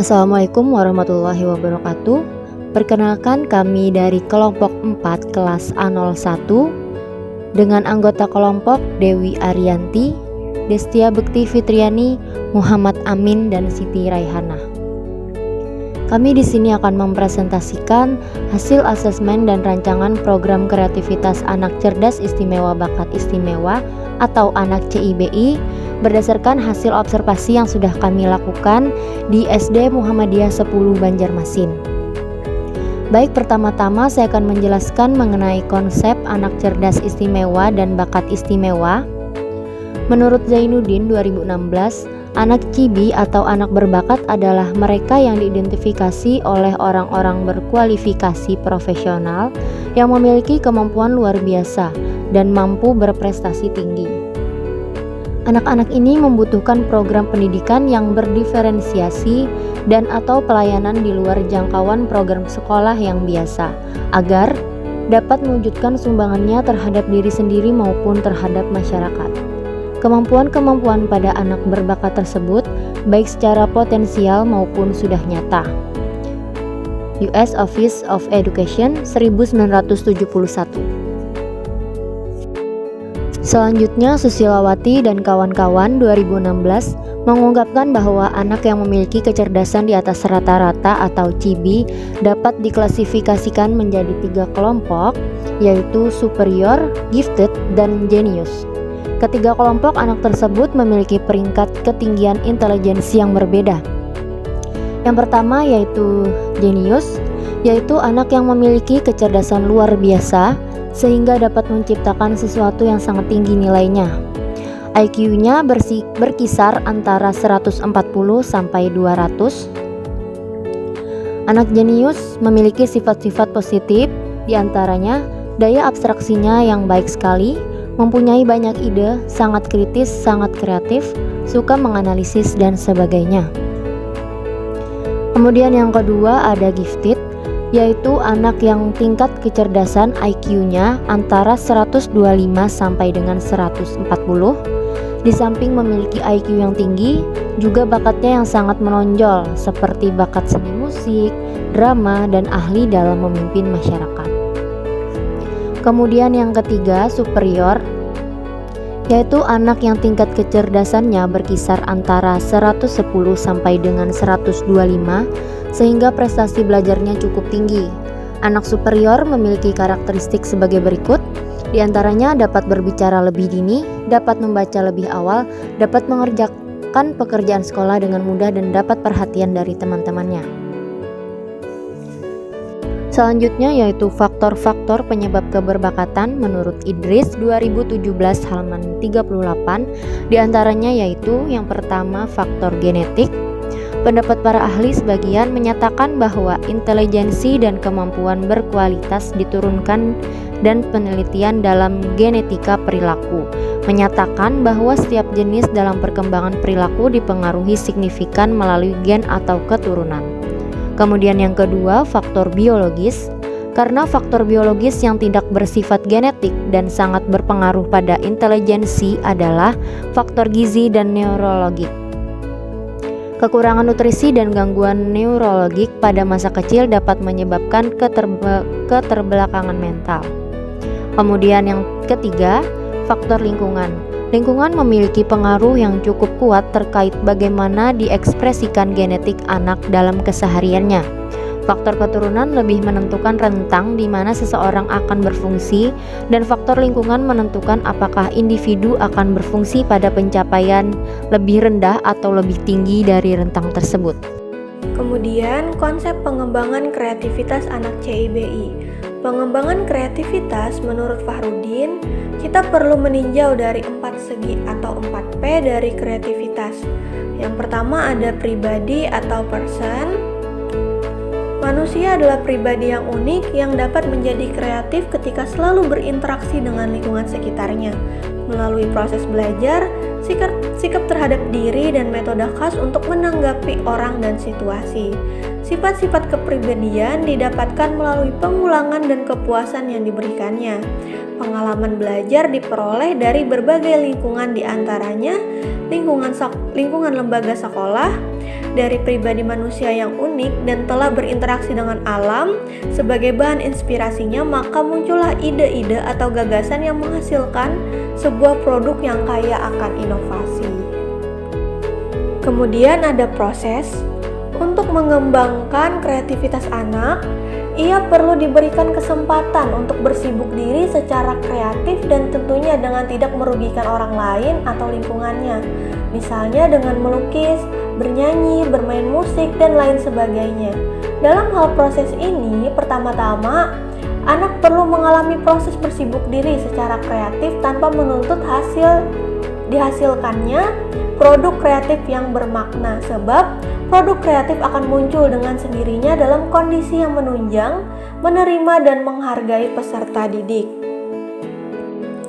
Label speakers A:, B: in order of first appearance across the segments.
A: Assalamualaikum warahmatullahi wabarakatuh. Perkenalkan, kami dari kelompok 4 kelas A01 dengan anggota kelompok Dewi Arianti, Destia Bekti Fitriani, Muhammad Amin, dan Siti Raihana. Kami di sini akan mempresentasikan hasil asesmen dan rancangan program kreativitas anak cerdas istimewa bakat istimewa atau anak CIBI berdasarkan hasil observasi yang sudah kami lakukan di SD Muhammadiyah 10 Banjarmasin. Baik, pertama-tama saya akan menjelaskan mengenai konsep anak cerdas istimewa dan bakat istimewa. Menurut Zainuddin 2016, anak CIBI atau anak berbakat adalah mereka yang diidentifikasi oleh orang-orang berkualifikasi profesional yang memiliki kemampuan luar biasa dan mampu berprestasi tinggi. Anak-anak ini membutuhkan program pendidikan yang berdiferensiasi dan atau pelayanan di luar jangkauan program sekolah yang biasa agar dapat mewujudkan sumbangannya terhadap diri sendiri maupun terhadap masyarakat. Kemampuan-kemampuan pada anak berbakat tersebut baik secara potensial maupun sudah nyata. US Office of Education 1971. Selanjutnya, Susilawati dan kawan-kawan 2016 mengungkapkan bahwa anak yang memiliki kecerdasan di atas rata-rata atau CIBI dapat diklasifikasikan menjadi 3 kelompok, yaitu superior, gifted, dan genius. Ketiga kelompok anak tersebut memiliki peringkat ketinggian intelijensi yang berbeda. Yang pertama yaitu genius, yaitu anak yang memiliki kecerdasan luar biasa sehingga dapat menciptakan sesuatu yang sangat tinggi nilainya. IQ-nya berkisar antara 140 sampai 200. Anak jenius memiliki sifat-sifat positif, diantaranya daya abstraksinya yang baik sekali, mempunyai banyak ide, sangat kritis, sangat kreatif, suka menganalisis, dan sebagainya. Kemudian yang kedua ada gifted, yaitu anak yang tingkat kecerdasan IQ-nya antara 125 sampai dengan 140. Di samping memiliki IQ yang tinggi, juga bakatnya yang sangat menonjol seperti bakat seni musik, drama, dan ahli dalam memimpin masyarakat. Kemudian yang ketiga, superior, yaitu anak yang tingkat kecerdasannya berkisar antara 110 sampai dengan 125 sehingga prestasi belajarnya cukup tinggi. Anak superior memiliki karakteristik sebagai berikut, diantaranya dapat berbicara lebih dini, dapat membaca lebih awal, dapat mengerjakan pekerjaan sekolah dengan mudah, dan dapat perhatian dari teman-temannya. Selanjutnya yaitu faktor-faktor penyebab keberbakatan menurut Idris 2017 halaman 38, diantaranya yaitu yang pertama faktor genetik. Pendapat para ahli sebagian menyatakan bahwa intelijensi dan kemampuan berkualitas diturunkan, dan penelitian dalam genetika perilaku menyatakan bahwa setiap jenis dalam perkembangan perilaku dipengaruhi signifikan melalui gen atau keturunan. Kemudian yang kedua, faktor biologis. Karena faktor biologis yang tidak bersifat genetik dan sangat berpengaruh pada intelijensi adalah faktor gizi dan neurologik. Kekurangan nutrisi dan gangguan neurologik pada masa kecil dapat menyebabkan keterbelakangan mental. Kemudian yang ketiga, faktor lingkungan. Lingkungan memiliki pengaruh yang cukup kuat terkait bagaimana diekspresikan genetik anak dalam kesehariannya. Faktor keturunan lebih menentukan rentang di mana seseorang akan berfungsi, dan faktor lingkungan menentukan apakah individu akan berfungsi pada pencapaian lebih rendah atau lebih tinggi dari rentang tersebut.
B: Kemudian, konsep pengembangan kreativitas anak CIBI. Pengembangan kreativitas menurut Fahrudin, kita perlu meninjau dari 4 segi atau 4P dari kreativitas. Yang pertama ada pribadi atau person. Manusia adalah pribadi yang unik yang dapat menjadi kreatif ketika selalu berinteraksi dengan lingkungan sekitarnya. Melalui proses belajar, sikap sikap terhadap diri dan metode khas untuk menanggapi orang dan situasi. Sifat-sifat kepribadian didapatkan melalui pengulangan dan kepuasan yang diberikannya. Pengalaman belajar diperoleh dari berbagai lingkungan, diantaranya lingkungan lembaga sekolah, dari pribadi manusia yang unik dan telah berinteraksi dengan alam sebagai bahan inspirasinya, maka muncullah ide-ide atau gagasan yang menghasilkan sebuah produk yang kaya akan inovasi. Kemudian ada proses. Untuk mengembangkan kreativitas anak, ia perlu diberikan kesempatan untuk bersibuk diri secara kreatif dan tentunya dengan tidak merugikan orang lain atau lingkungannya. Misalnya dengan melukis, bernyanyi, bermain musik, dan lain sebagainya. Dalam hal proses ini, pertama-tama, anak perlu mengalami proses bersibuk diri secara kreatif tanpa menuntut dihasilkannya produk kreatif yang bermakna, sebab produk kreatif akan muncul dengan sendirinya dalam kondisi yang menunjang, menerima, dan menghargai peserta didik.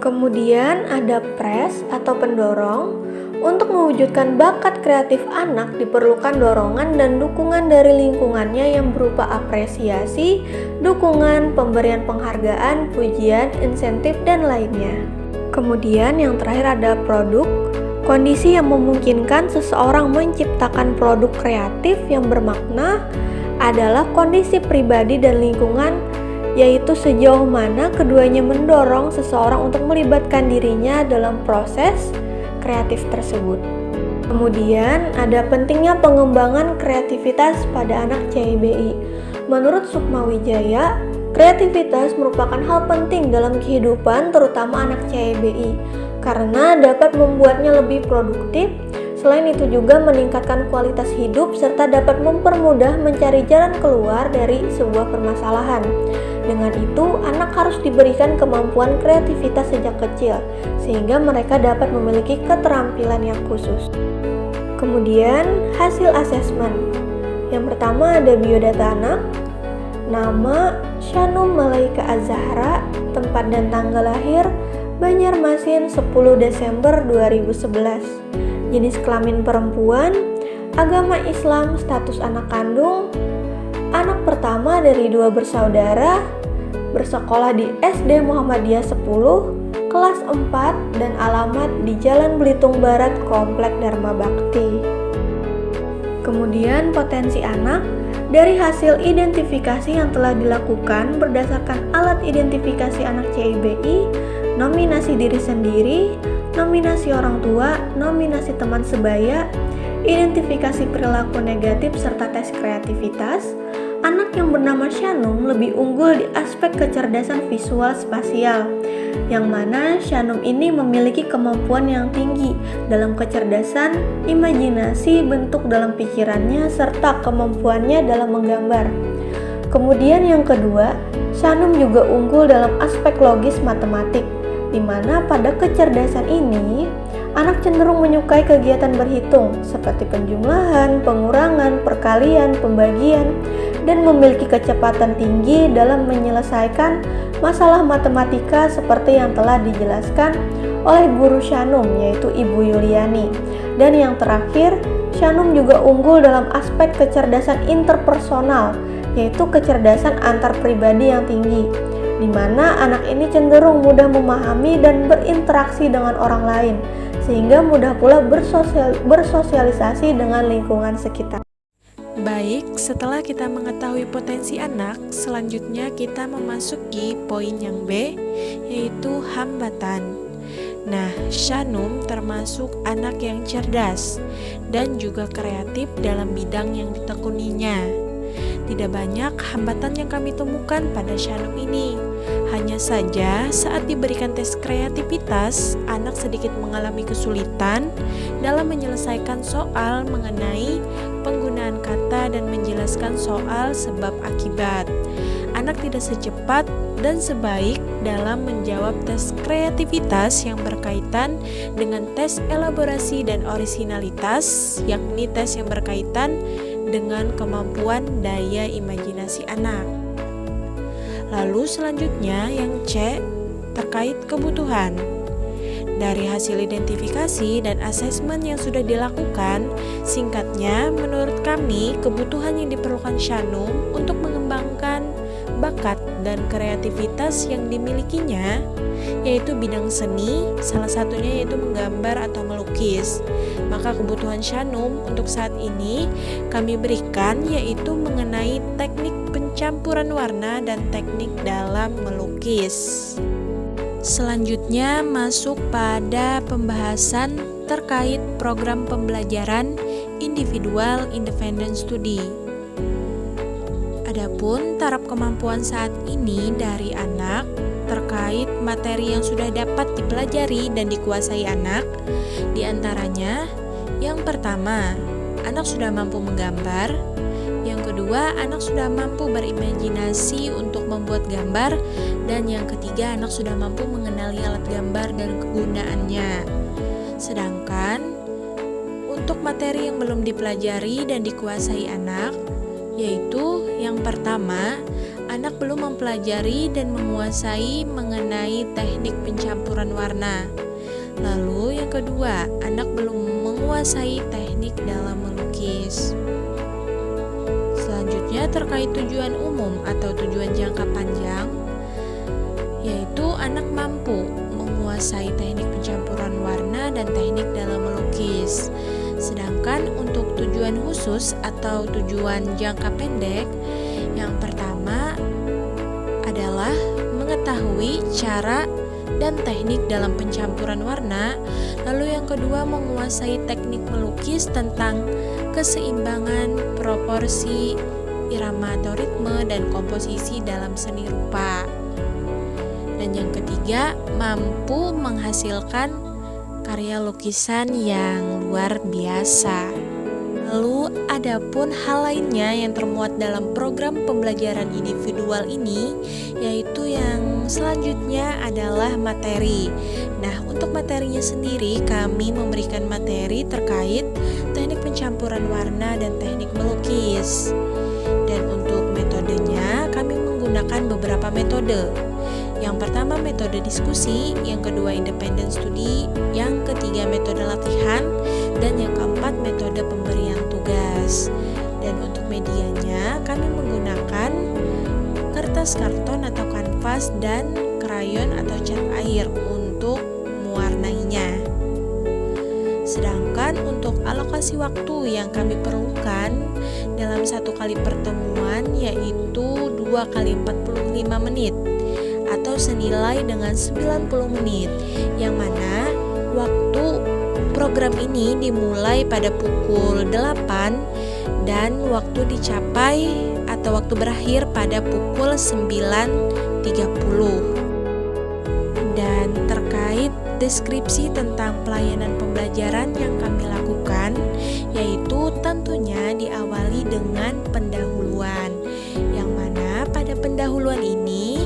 B: Kemudian ada press atau pendorong. Untuk mewujudkan bakat kreatif anak diperlukan dorongan dan dukungan dari lingkungannya yang berupa apresiasi, dukungan, pemberian penghargaan, pujian, insentif, dan lainnya. Kemudian yang terakhir ada produk. Kondisi yang memungkinkan seseorang menciptakan produk kreatif yang bermakna adalah kondisi pribadi dan lingkungan, yaitu sejauh mana keduanya mendorong seseorang untuk melibatkan dirinya dalam proses kreatif tersebut. Kemudian ada pentingnya pengembangan kreativitas pada anak CIBI. Menurut Sukma Wijaya, kreativitas merupakan hal penting dalam kehidupan terutama anak CIBI karena dapat membuatnya lebih produktif. Selain itu juga meningkatkan kualitas hidup serta dapat mempermudah mencari jalan keluar dari sebuah permasalahan. Dengan itu, anak harus diberikan kemampuan kreativitas sejak kecil sehingga mereka dapat memiliki keterampilan yang khusus. Kemudian, hasil asesmen. Yang pertama ada biodata anak. Nama Shanum Malaika Az-Zahra, tempat dan tanggal lahir Banjarmasin 10 Desember 2011. Jenis kelamin perempuan, agama Islam, status anak kandung, anak pertama dari 2 bersaudara, bersekolah di SD Muhammadiyah 10, kelas 4, dan alamat di Jalan Belitung Barat, Komplek Dharma Bakti. Kemudian potensi anak, dari hasil identifikasi yang telah dilakukan berdasarkan alat identifikasi anak CIBI, nominasi diri sendiri, nominasi orang tua, nominasi teman sebaya, identifikasi perilaku negatif, serta tes kreativitas, anak yang bernama Shanum lebih unggul di aspek kecerdasan visual spasial, yang mana Shanum ini memiliki kemampuan yang tinggi dalam kecerdasan, imajinasi, bentuk dalam pikirannya, serta kemampuannya dalam menggambar. Kemudian yang kedua, Shanum juga unggul dalam aspek logis matematik, di mana pada kecerdasan ini, anak cenderung menyukai kegiatan berhitung seperti penjumlahan, pengurangan, perkalian, pembagian, dan memiliki kecepatan tinggi dalam menyelesaikan masalah matematika seperti yang telah dijelaskan oleh guru Shanum, yaitu Ibu Yuliani. Dan yang terakhir, Shanum juga unggul dalam aspek kecerdasan interpersonal, yaitu kecerdasan antar pribadi yang tinggi, di mana anak ini cenderung mudah memahami dan berinteraksi dengan orang lain, sehingga mudah pula bersosialisasi dengan lingkungan sekitar.
C: Baik, setelah kita mengetahui potensi anak, selanjutnya kita memasuki poin yang B, yaitu hambatan. Nah, Shanum termasuk anak yang cerdas dan juga kreatif dalam bidang yang ditekuninya. Tidak banyak hambatan yang kami temukan pada Shanum ini. Hanya saja saat diberikan tes kreativitas, anak sedikit mengalami kesulitan dalam menyelesaikan soal mengenai penggunaan kata dan menjelaskan soal sebab akibat. Anak tidak secepat dan sebaik dalam menjawab tes kreativitas yang berkaitan dengan tes elaborasi dan orisinalitas, yakni tes yang berkaitan dengan kemampuan daya imajinasi anak. Lalu selanjutnya yang C, terkait kebutuhan. Dari hasil identifikasi dan asesmen yang sudah dilakukan, singkatnya, menurut kami, kebutuhan yang diperlukan Shanum untuk mengembangkan bakat dan kreativitas yang dimilikinya, yaitu bidang seni, salah satunya yaitu menggambar atau melukis. Maka kebutuhan Shanum untuk saat ini kami berikan yaitu mengenai teknik pencampuran warna dan teknik dalam melukis. Selanjutnya masuk pada pembahasan terkait program pembelajaran individual independent study. Adapun taraf kemampuan saat ini dari anak terkait materi yang sudah dapat dipelajari dan dikuasai anak, diantaranya yang pertama, anak sudah mampu menggambar. Yang kedua, anak sudah mampu berimajinasi untuk membuat gambar. Dan yang ketiga, anak sudah mampu mengenali alat gambar dan kegunaannya. Sedangkan untuk materi yang belum dipelajari dan dikuasai anak, yaitu yang pertama, anak belum mempelajari dan menguasai mengenai teknik pencampuran warna. Lalu yang kedua, anak belum menguasai teknik dalam melukis. Selanjutnya terkait tujuan umum atau tujuan jangka panjang, yaitu anak mampu menguasai teknik pencampuran warna dan teknik dalam melukis. Sedangkan untuk tujuan khusus atau tujuan jangka pendek, yang pertama adalah mengetahui cara dan teknik dalam pencampuran warna. Lalu yang kedua, menguasai teknik melukis tentang keseimbangan, proporsi, irama atau ritme, dan komposisi dalam seni rupa. Dan yang ketiga, mampu menghasilkan karya lukisan yang luar biasa. Lalu adapun hal lainnya yang termuat dalam program pembelajaran individual ini, yaitu yang selanjutnya adalah materi. Nah, untuk materinya sendiri kami memberikan materi terkait teknik pencampuran warna dan teknik melukis. Dan untuk metodenya kami menggunakan beberapa metode. Yang pertama metode diskusi, yang kedua independent study, yang ketiga metode latihan, dan yang keempat metode pemberian tugas. Dan untuk medianya kami menggunakan kertas karton atau kanvas dan krayon atau cat air untuk mewarnainya. Sedangkan untuk alokasi waktu yang kami perlukan dalam satu kali pertemuan yaitu 2 kali 45 menit atau senilai dengan 90 menit, yang mana waktu program ini dimulai pada pukul 8 dan waktu dicapai atau waktu berakhir pada pukul 9.30. Dan terkait deskripsi tentang pelayanan pembelajaran yang kami lakukan, yaitu tentunya diawali dengan pendahuluan, yang mana pada pendahuluan ini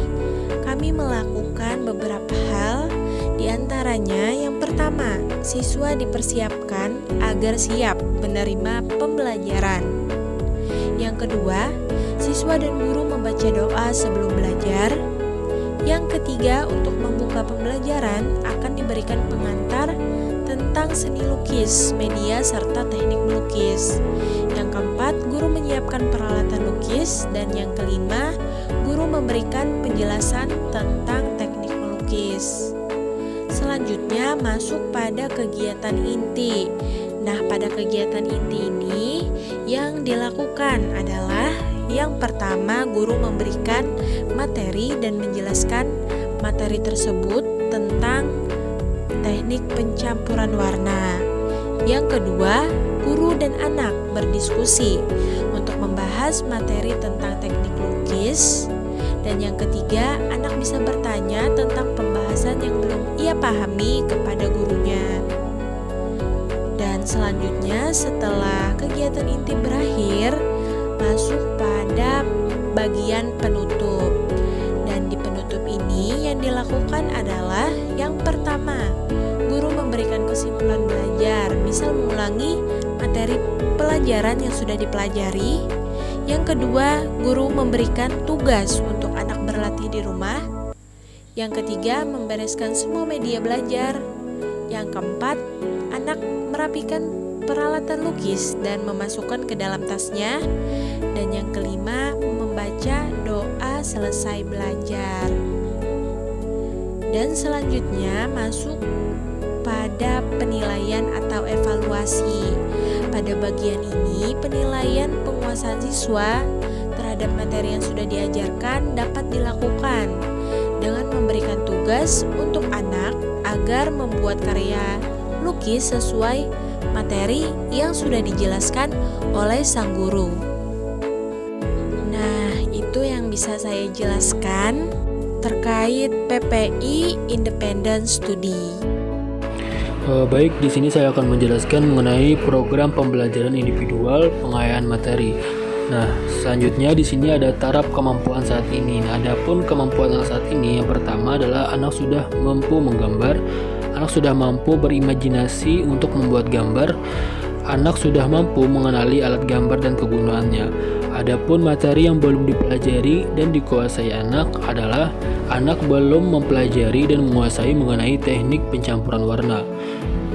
C: kami melakukan beberapa hal, diantaranya yang pertama, siswa dipersiapkan agar siap menerima pembelajaran. Yang kedua, siswa dan guru membaca doa sebelum belajar. Yang ketiga, untuk membuka pembelajaran akan diberikan pengantar tentang seni lukis, media, serta teknik melukis. Yang keempat, guru menyiapkan peralatan lukis. Dan yang kelima, guru memberikan penjelasan tentang teknik melukis. Selanjutnya masuk pada kegiatan inti. Nah, pada kegiatan inti ini yang dilakukan adalah yang pertama, guru memberikan materi dan menjelaskan materi tersebut tentang teknik pencampuran warna. Yang kedua, guru dan anak berdiskusi untuk membahas materi tentang teknik lukis. Dan yang ketiga, anak bisa bertanya tentang pembahasan yang belum ia pahami kepada gurunya. Dan selanjutnya, setelah kegiatan inti berakhir, masuk pada bagian penutup. Dan di penutup ini yang dilakukan adalah yang pertama, guru memberikan kesimpulan belajar, misal mengulangi materi pelajaran yang sudah dipelajari. Yang kedua, guru memberikan tugas untuk anak berlatih di rumah. Yang ketiga, membereskan semua media belajar. Yang keempat, anak merapikan peralatan lukis dan memasukkan ke dalam tasnya. Dan yang kelima, membaca doa selesai belajar. Dan selanjutnya masuk pada penilaian atau evaluasi. Pada bagian ini, penilaian penguasaan siswa terhadap materi yang sudah diajarkan dapat dilakukan dengan memberikan tugas untuk anak agar membuat karya lukis sesuai materi yang sudah dijelaskan oleh sang guru. Nah, itu yang bisa saya jelaskan terkait PPI Independent Study.
D: Baik, di sini saya akan menjelaskan mengenai program pembelajaran individual pengayaan materi. Nah, selanjutnya di sini ada taraf kemampuan saat ini. Nah, adapun kemampuan saat ini yang pertama adalah anak sudah mampu menggambar, anak sudah mampu berimajinasi untuk membuat gambar, anak sudah mampu mengenali alat gambar dan kegunaannya. Adapun materi yang belum dipelajari dan dikuasai anak adalah anak belum mempelajari dan menguasai mengenai teknik pencampuran warna,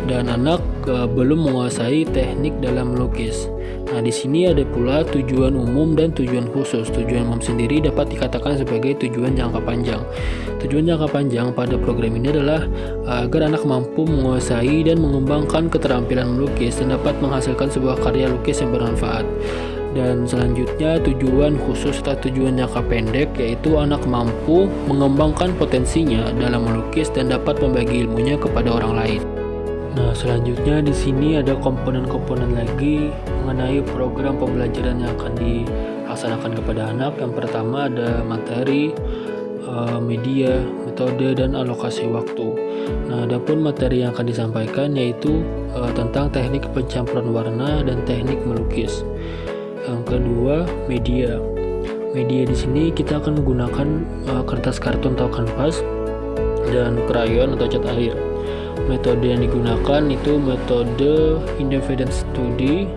D: dan anak belum menguasai teknik dalam melukis. Nah, di sini ada pula tujuan umum dan tujuan khusus. Tujuan umum sendiri dapat dikatakan sebagai tujuan jangka panjang. Tujuan jangka panjang pada program ini adalah agar anak mampu menguasai dan mengembangkan keterampilan melukis dan dapat menghasilkan sebuah karya lukis yang bermanfaat. Dan selanjutnya tujuan khusus atau tujuan jangka pendek, yaitu anak mampu mengembangkan potensinya dalam melukis dan dapat membagi ilmunya kepada orang lain. Nah, selanjutnya di sini ada komponen-komponen lagi mengenai program pembelajaran yang akan dilaksanakan kepada anak. Yang pertama ada materi, media, metode, dan alokasi waktu. Nah, adapun materi yang akan disampaikan yaitu tentang teknik pencampuran warna dan teknik melukis. Yang kedua, media. Media di sini kita akan menggunakan kertas karton atau kanvas dan krayon atau cat air. Metode yang digunakan itu metode independent study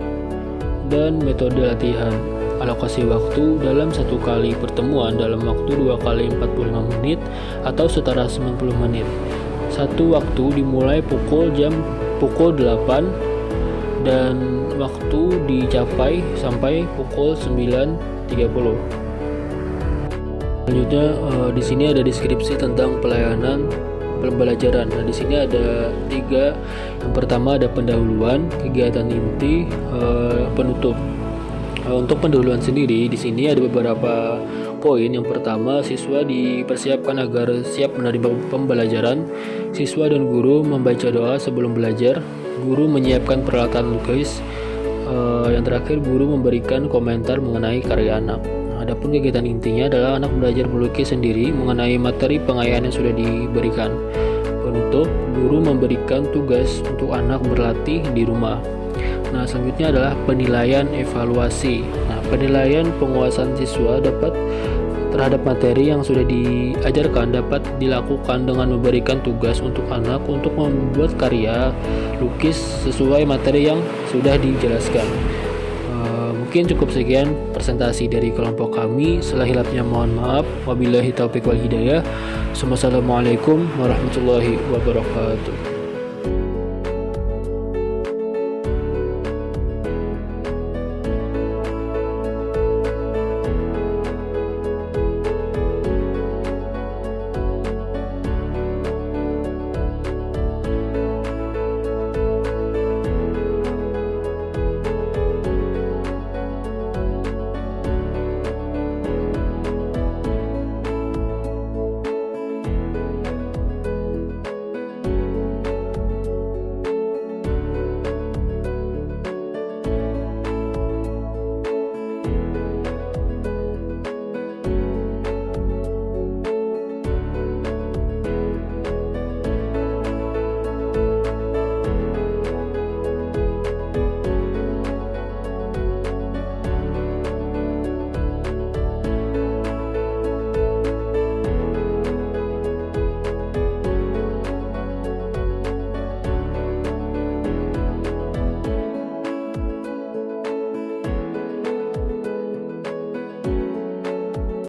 D: dan metode latihan. Alokasi waktu dalam satu kali pertemuan dalam waktu 2 kali 45 menit atau setara 90 menit. Satu waktu dimulai pukul 8 dan waktu dicapai sampai pukul 9.30. Selanjutnya di sini ada deskripsi tentang pelayanan pembelajaran. Nah, di sini ada 3. Yang pertama ada pendahuluan, kegiatan inti, penutup. Untuk pendahuluan sendiri di sini ada beberapa poin. Yang pertama, siswa dipersiapkan agar siap menerima pembelajaran. Siswa dan guru membaca doa sebelum belajar. Guru menyiapkan peralatan lukis. Yang terakhir, guru memberikan komentar mengenai karya anak. Adapun kegiatan intinya adalah anak belajar melukis sendiri mengenai materi pengayaan yang sudah diberikan. Penutup, guru memberikan tugas untuk anak berlatih di rumah. Nah, selanjutnya adalah penilaian evaluasi. Nah, penilaian penguasaan siswa terhadap materi yang sudah diajarkan dapat dilakukan dengan memberikan tugas untuk anak untuk membuat karya lukis sesuai materi yang sudah dijelaskan. Mungkin cukup sekian presentasi dari kelompok kami. Salah hilapnya mohon maaf. Wabillahi taufiq wal hidayah. Wassalamualaikum warahmatullahi wabarakatuh.